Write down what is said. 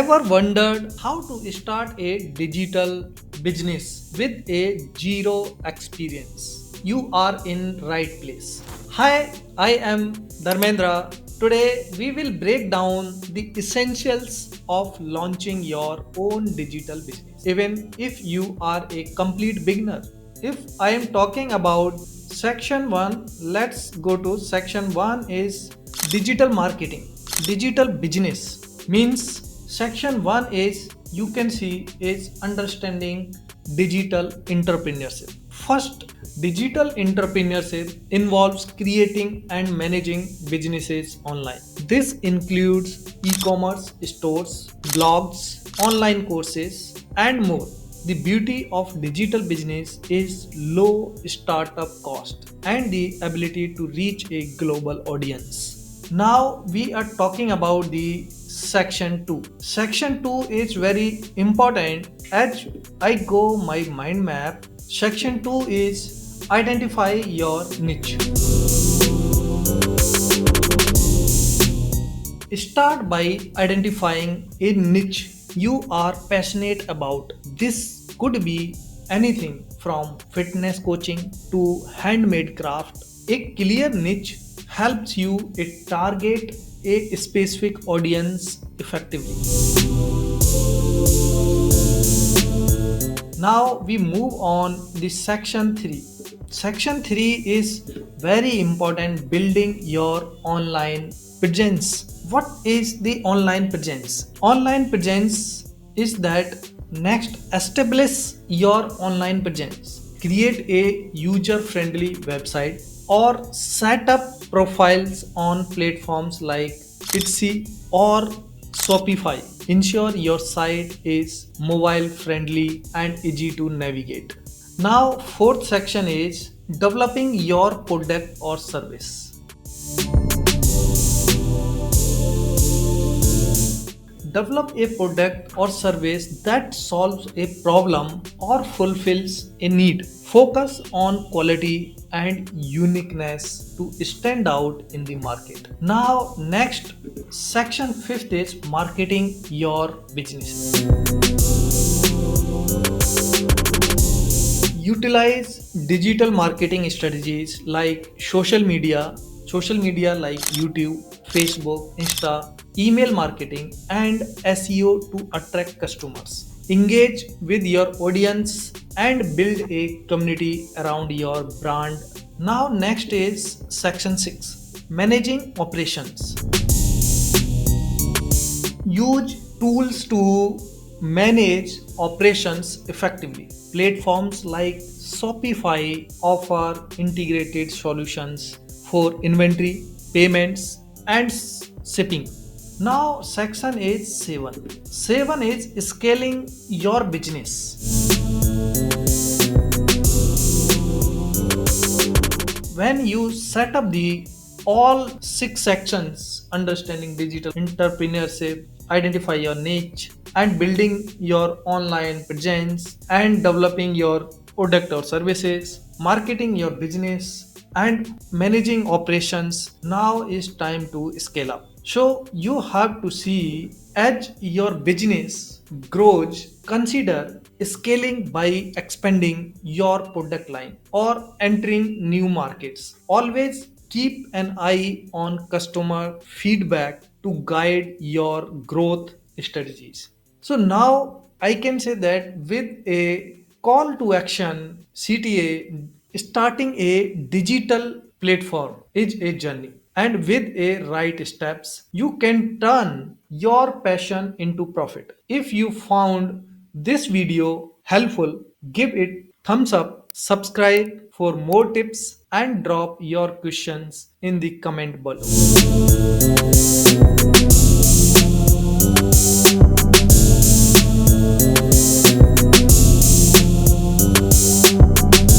Ever wondered how to start a digital business with a zero experience? You are in right place. Hi, I am Dharmendra. Today we will break down the essentials of launching your own digital business even if you are a complete beginner. If I am talking about section 1, let's go to section 1 is digital marketing. Digital business means section 1 is you can see is understanding digital entrepreneurship. First, digital entrepreneurship involves creating and managing businesses online. This includes e-commerce stores, blogs, online courses, and more. The beauty of digital business is low startup cost and the ability to reach a global audience. Now we are talking about the section 2. Section 2 is very important as I go my mind map. Section 2 is identify your niche. Start by identifying a niche you are passionate about. This could be anything from fitness coaching to handmade craft. A clear niche helps you target a specific audience effectively. Now we move on the section 3. Section 3 is very important building your online presence. What is the online presence? Online presence is that next establish your online presence. Create a user friendly website or set up profiles on platforms like Etsy or Shopify. Ensure your site is mobile friendly and easy to navigate. Now, fourth section is developing your product or service. Develop a product or service that solves a problem or fulfills a need. Focus on quality and uniqueness to stand out in the market. Now, next section 5th is marketing your business. Utilize digital marketing strategies like social media like YouTube, Facebook, Insta, email marketing, and SEO to attract customers. Engage with your audience and build a community around your brand. Now, next is section 6 managing operations. Use tools to manage operations effectively. Platforms like Shopify offer integrated solutions for inventory, payments, and shipping. Now, section is 7. 7 is scaling your business. When you set up the all 6 sections, understanding digital entrepreneurship, identify your niche, and building your online presence, and developing your product or services, marketing your business, and managing operations, now is time to scale up. So you have to see as your business grows, consider scaling by expanding your product line or entering new markets. Always keep an eye on customer feedback to guide your growth strategies. So now I can say that with a call to action, CTA, starting a digital platform is a journey. And with a right steps, you can turn your passion into profit. If you found this video helpful, give it thumbs up, subscribe for more tips, and drop your questions in the comment below.